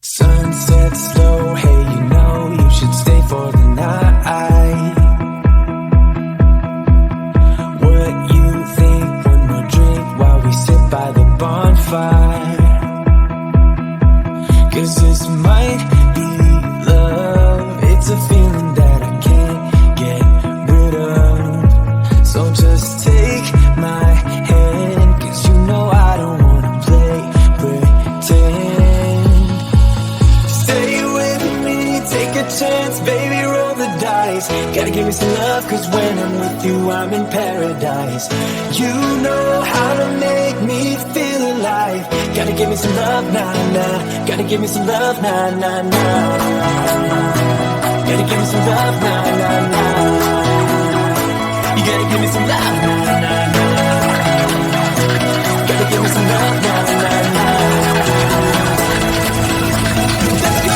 Sunset slow, hey, you know you should stay for the night. What you think? One more drink while we sit by the bonfire. 'Cause this might be love. It's a feeling that I can't get rid of. So just take my hand, 'cause you know I don't wanna play pretend. Stay with me, take a chance, baby, roll the dice. Gotta give me some love, 'cause when I'm with you, I'm in paradise. You know how to make me feel alive. Gotta give me some love, nah, nah. Gotta give me some love, nah, nah, nah. Gotta give me some love, nah, nah, nah. You gotta give me some love, nah, nah, nah. Gotta give me some love, nah, nah, nah. Let's go!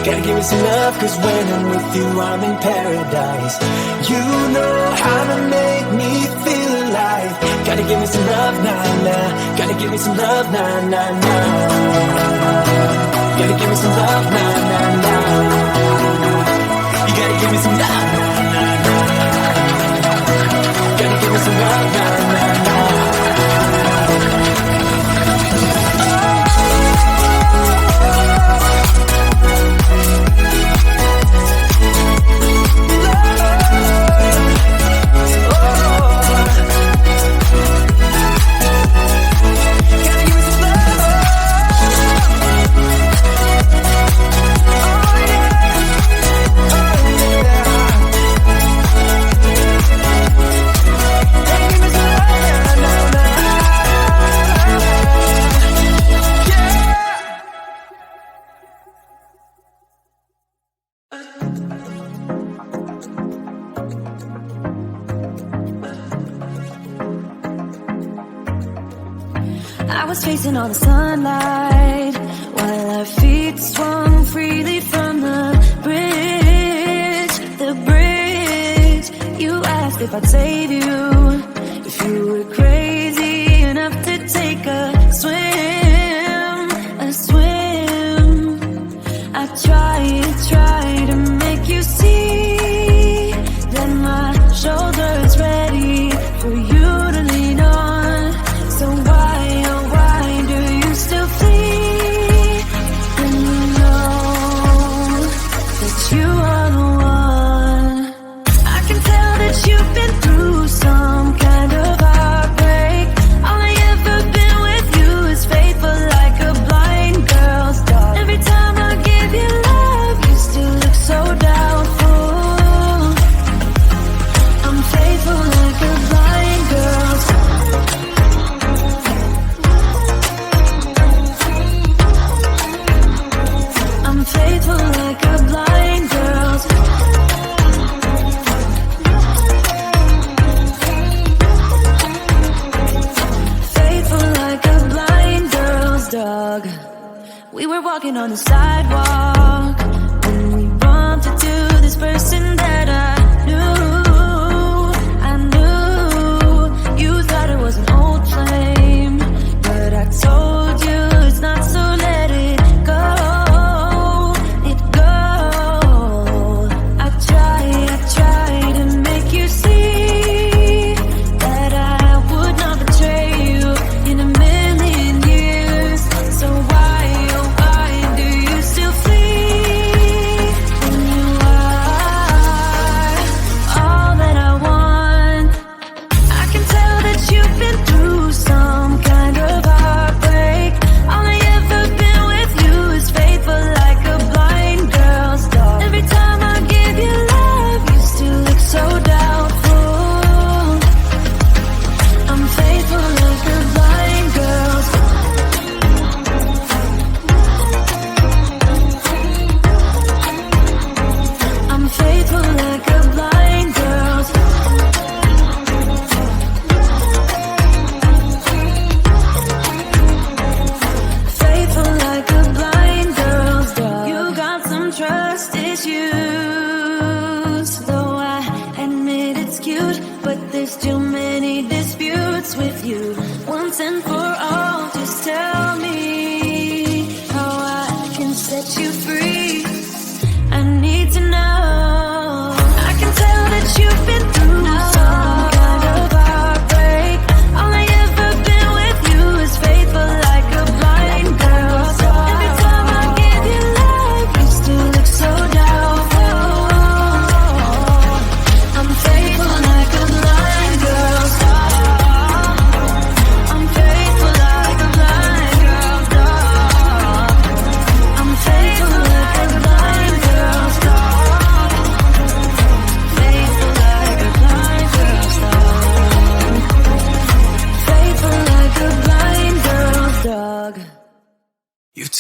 Gotta give me some love, 'cause when I'm with you, I'm in paradise. You know how to make me feel alive. Gotta give me some love, nah, nah. Gotta give me some love, nah, nah, nah. Gotta give me some love, nah, nah, nah. You gotta give me some love, nah, nah, nah. Gotta give me some love, nah, nah, nah. I was facing all the sunlight while our feet swung freely from the bridge. The bridge. You asked if I'd save you, if you were crazy enough to take a swim, a swim. I tried to make you see that my shoulder is ready for you to lean on. So why, oh why do you still flee when you know that you are the one? I can tell that you've been through some kind of heartbreak. All I ever been with you is faithful like a blind girl's dog. Every time I give you love, you still look so doubtful. I'm faithful like a blind girl's dog. I'm faithful like a blind girl's faithful like a blind girl's dog. We were walking on the sidewalk when we bumped into this person that I knew. You thought it was an old flame, but I told you it's not, so let it go.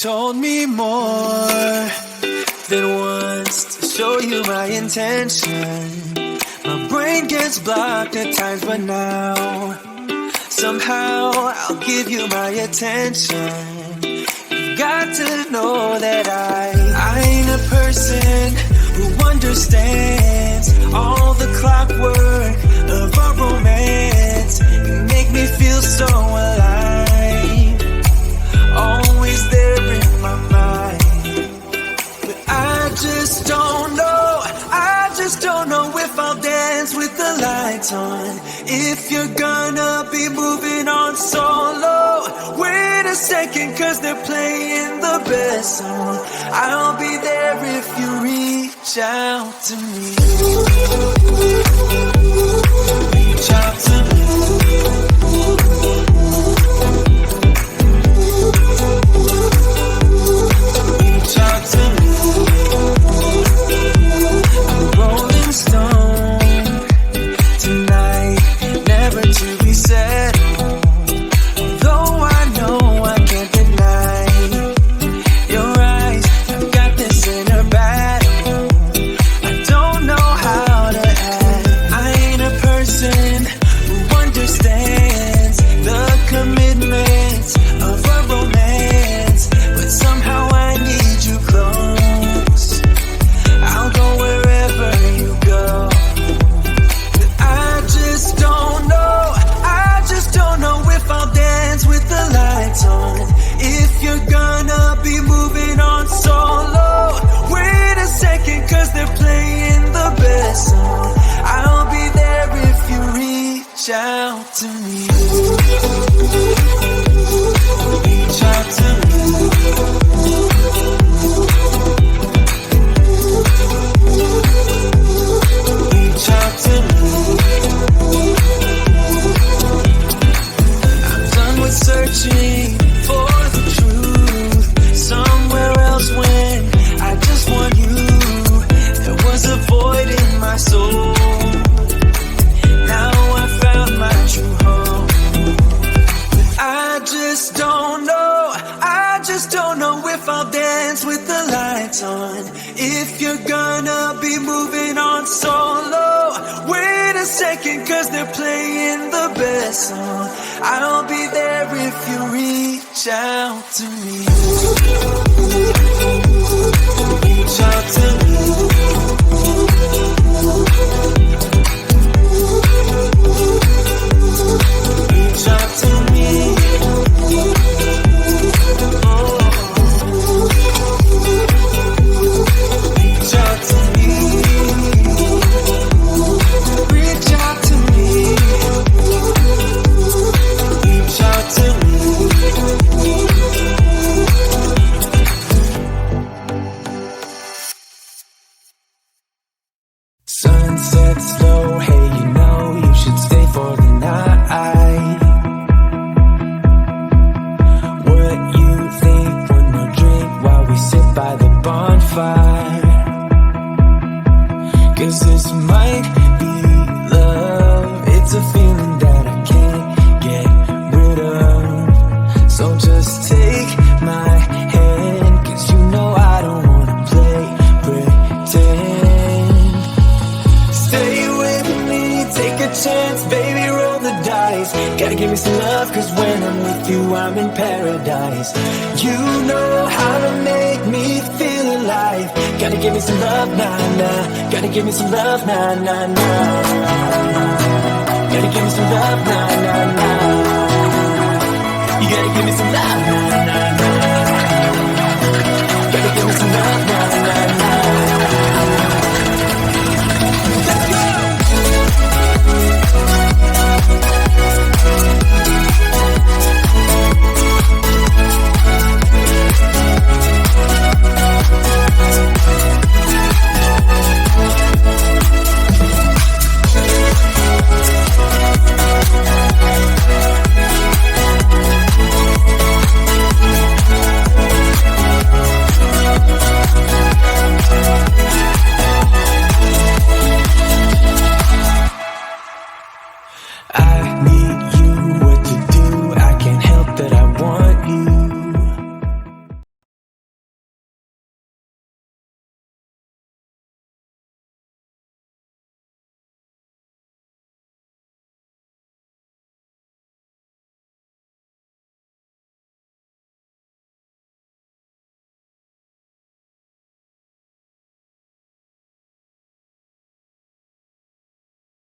told me more than once to show you my intention. My brain gets blocked at times, but now somehow I'll give you my attention. You've got to know that I ain't a person who understands all the clockwork of our romance. You make me feel so alive, always there in my mind. But I just don't know if I'll dance with the lights on. If you're gonna be moving on solo, wait a second, cause they're playing the best song. I'll be there if you reach out to me. Reach out to me. Reach out to me. I'm a rolling stone tonight, never to be settled. Though I know I can't deny your eyes, I've got this inner battle. I don't know how to act. I ain't a person who understands the commitments of a romance, but somehow I need you close. I'll go wherever you go. But I just don't know if I'll dance with the lights on. If you're gonna be moving on solo, wait a second, cause they're playing the best song. I'll be there if you reach out to me. Reach out to me. Reach out to me. I'm done with searching for the truth somewhere else when I just want you. There was a void in my soul. Now I found my true home. But I just don't know if I'll dance with the lights on. If you're gonna be moving on solo, wait a second, cause they're playing the best song. I'll be there if you reach out to me. Reach out to me. Reach out to me. Reach out to me. Reach out to me. Reach out to me. Sunset slow, hey, you know you should stay for the night. What you think? One more drink while we sit by the bonfire. Cause this might be love. It's a feeling that I can't get rid of. So just take my hand, cause you know I don't wanna play pretend. Stay with me, take a chance, baby, roll the dice. Gotta give me some love, cause when I'm with you, I'm in paradise. You know how to make me feel alive. Gotta give me some love, nah, nah. Gotta give me some love, nah, nah, nah. Gotta give me some love, nah, nah, nah. You gotta give me some love, nah,